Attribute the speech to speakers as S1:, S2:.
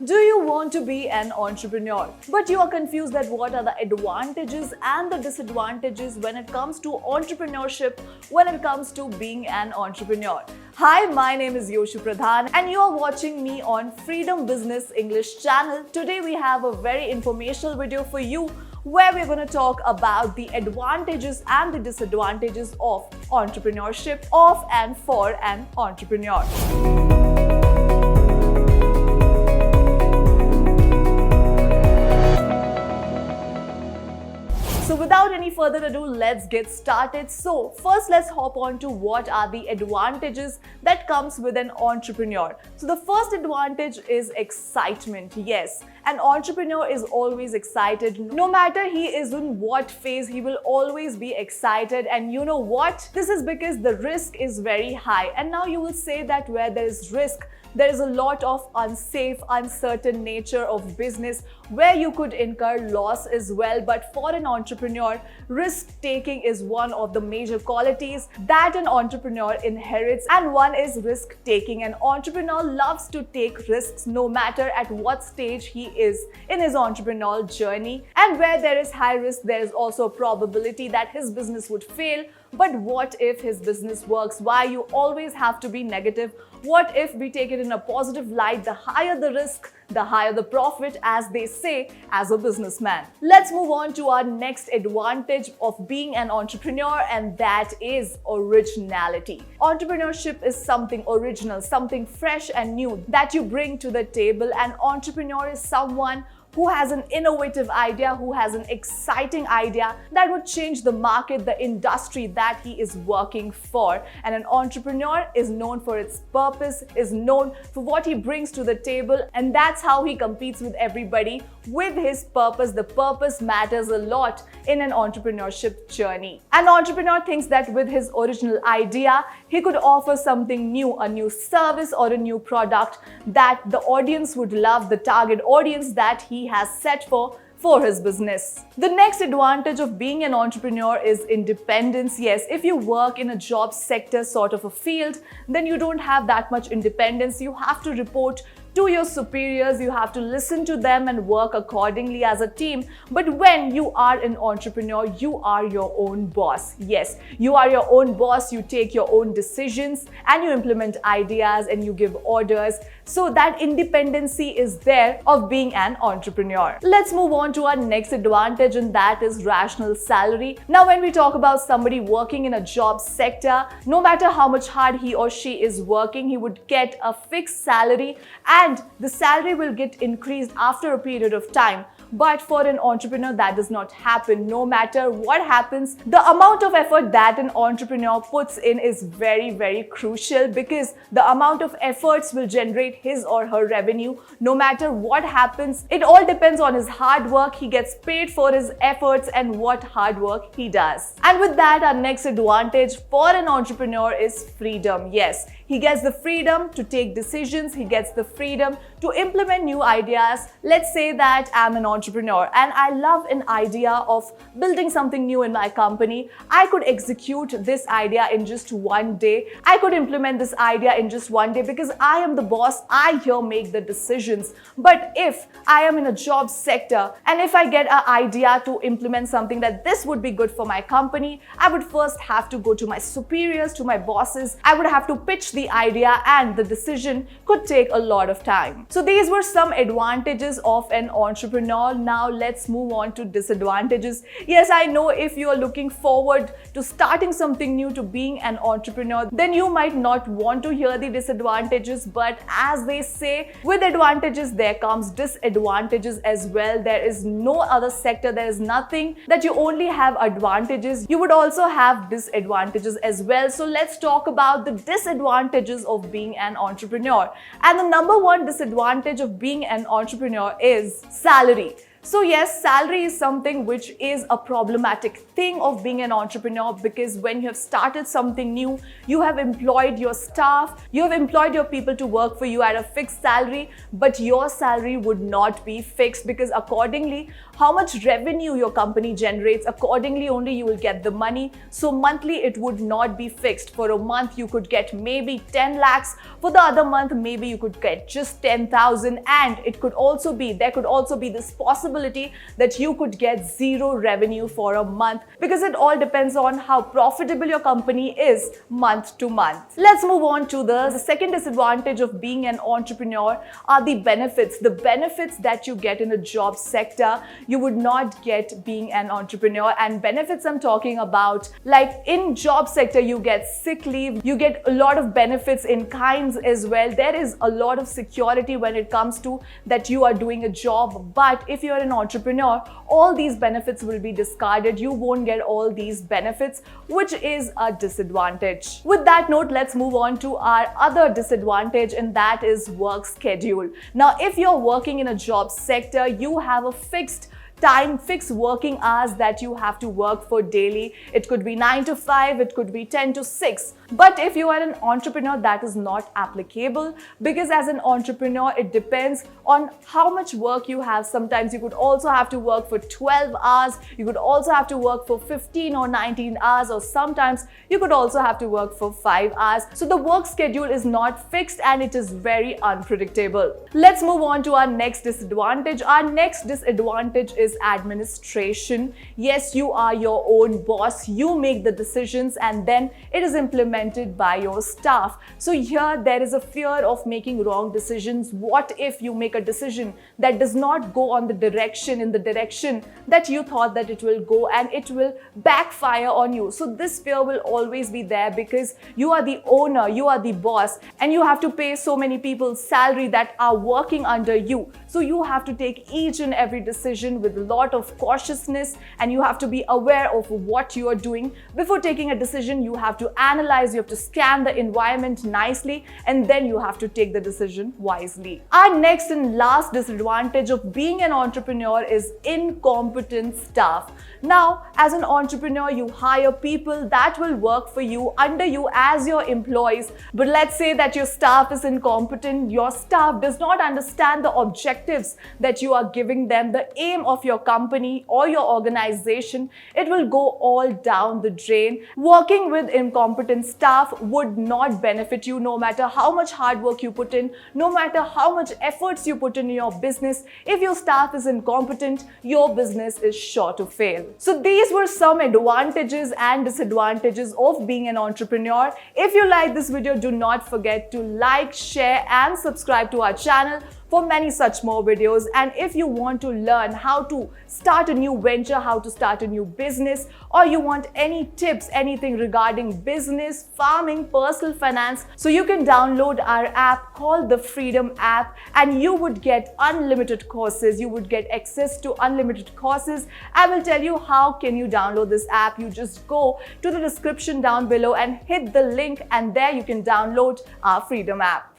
S1: Do you want to be an entrepreneur? But you are confused that what are the advantages and the disadvantages when it comes to entrepreneurship, when it comes to being an entrepreneur. Hi, my name is Yoshu and you are watching me on Freedom Business English channel. Today we have a very informational video for you where we're going to talk about the advantages and the disadvantages of entrepreneurship of and for an entrepreneur. So without any further ado, let's get started. So first, let's hop on to what are the advantages that comes with an entrepreneur. So the first advantage is excitement. Yes, an entrepreneur is always excited. No matter he is in what phase, he will always be excited. And you know what? This is because the risk is very high. And now you will say that where there is risk, there is a lot of unsafe, uncertain nature of business where you could incur loss as well. But for an entrepreneur, risk-taking is one of the major qualities that an entrepreneur inherits, and one is risk-taking. An entrepreneur loves to take risks no matter at what stage he is in his entrepreneurial journey. And where there is high risk, there is also a probability that his business would fail. But what if his business works? Why you always have to be negative? What if we take it in a positive light? The higher the risk, the higher the profit, as they say as a businessman. Let's move on to our next advantage of being an entrepreneur, and that is originality. Entrepreneurship is something original, something fresh and new that you bring to the table. An entrepreneur is someone who has an innovative idea, who has an exciting idea that would change the market, the industry that he is working for. And an entrepreneur is known for its purpose, is known for what he brings to the table, and that's how he competes with everybody, with his purpose. The purpose matters a lot in an entrepreneurship journey. An entrepreneur thinks that with his original idea, he could offer something new, a new service or a new product that the audience would love, the target audience that he has set for his business. The next advantage of being an entrepreneur is independence. Yes, if you work in a job sector sort of a field, then you don't have that much independence. You have to report to your superiors, you have to listen to them and work accordingly as a team. But when you are an entrepreneur, you are your own boss. Yes, you are your own boss. You take your own decisions and you implement ideas and you give orders. So that independency is there of being an entrepreneur. Let's move on to our next advantage, and that is rational salary. Now, when we talk about somebody working in a job sector, no matter how much hard he or she is working, he would get a fixed salary, and the salary will get increased after a period of time. But for an entrepreneur, that does not happen. No matter what happens, the amount of effort that an entrepreneur puts in is very, very crucial, because the amount of efforts will generate his or her revenue. No matter what happens, it all depends on his hard work. He gets paid for his efforts and what hard work he does. And with that, our next advantage for an entrepreneur is freedom. Yes, he gets the freedom to take decisions. He gets the freedom to implement new ideas. Let's say that I'm an entrepreneur and I love an idea of building something new in my company. I could execute this idea in just one day. I could implement this idea in just one day because I am the boss. I here make the decisions. But if I am in a job sector and if I get an idea to implement something that this would be good for my company, I would first have to go to my superiors, to my bosses. I would have to pitch the idea, and the decision could take a lot of time. So these were some advantages of an entrepreneur. Now let's move on to disadvantages. Yes, I know if you are looking forward to starting something new, to being an entrepreneur, then you might not want to hear the disadvantages. But as they say, with advantages there comes disadvantages as well. There is no other sector, there is nothing that you only have advantages. You would also have disadvantages as well. So let's talk about the disadvantages of being an entrepreneur. And the number one disadvantage of being an entrepreneur is salary. So yes, salary is something which is a problematic thing of being an entrepreneur, because when you have started something new, you have employed your staff, you have employed your people to work for you at a fixed salary, but your salary would not be fixed, because accordingly, how much revenue your company generates, accordingly only you will get the money. So monthly it would not be fixed. For a month you could get maybe 10 lakhs, for the other month maybe you could get just 10,000, and there could also be this possibility that you could get zero revenue for a month, because it all depends on how profitable your company is month to month. Let's move on to the second disadvantage of being an entrepreneur are the benefits. The benefits that you get in a job sector, you would not get being an entrepreneur. And benefits I'm talking about, like in job sector, you get sick leave, you get a lot of benefits in kinds as well. There is a lot of security when it comes to that you are doing a job. But if you're an entrepreneur, all these benefits will be discarded. You won't get all these benefits, which is a disadvantage. With that note, let's move on to our other disadvantage, and that is work schedule. Now, if you're working in a job sector, you have a fixed working hours that you have to work for daily. It could be 9 to 5, it could be 10 to 6. But if you are an entrepreneur, that is not applicable, because as an entrepreneur, it depends on how much work you have. Sometimes you could also have to work for 12 hours, you could also have to work for 15 or 19 hours, or sometimes you could also have to work for 5 hours. So the work schedule is not fixed and it is very unpredictable. Let's move on to our next disadvantage. Our next disadvantage is administration. Yes, you are your own boss. You make the decisions and then it is implemented by your staff. So here there is a fear of making wrong decisions. What if you make a decision that does not go in the direction that you thought that it will go, and it will backfire on you? So this fear will always be there, because you are the owner, you are the boss, and you have to pay so many people's salary that are working under you. So you have to take each and every decision with a lot of cautiousness, and you have to be aware of what you are doing. Before taking a decision, you have to analyze, you have to scan the environment nicely, and then you have to take the decision wisely. Our next and last disadvantage of being an entrepreneur is incompetent staff. Now, as an entrepreneur, you hire people that will work for you, under you as your employees. But let's say that your staff is incompetent, your staff does not understand the objectives that you are giving them, the aim of your company or your organization. It will go all down the drain. Working with incompetent staff would not benefit you, no matter how much hard work you put in, no matter how much efforts you put in your business. If your staff is incompetent, your business is sure to fail. So these were some advantages and disadvantages of being an entrepreneur. If you like this video, do not forget to like, share and subscribe to our channel for many such more videos. And if you want to learn how to start a new venture, how to start a new business, or you want any tips, anything regarding business, farming, personal finance, so you can download our app called the Freedom app, and you would get unlimited courses. You would get access to unlimited courses. I will tell you how can you download this app. You just go to the description down below and hit the link, and there you can download our Freedom app.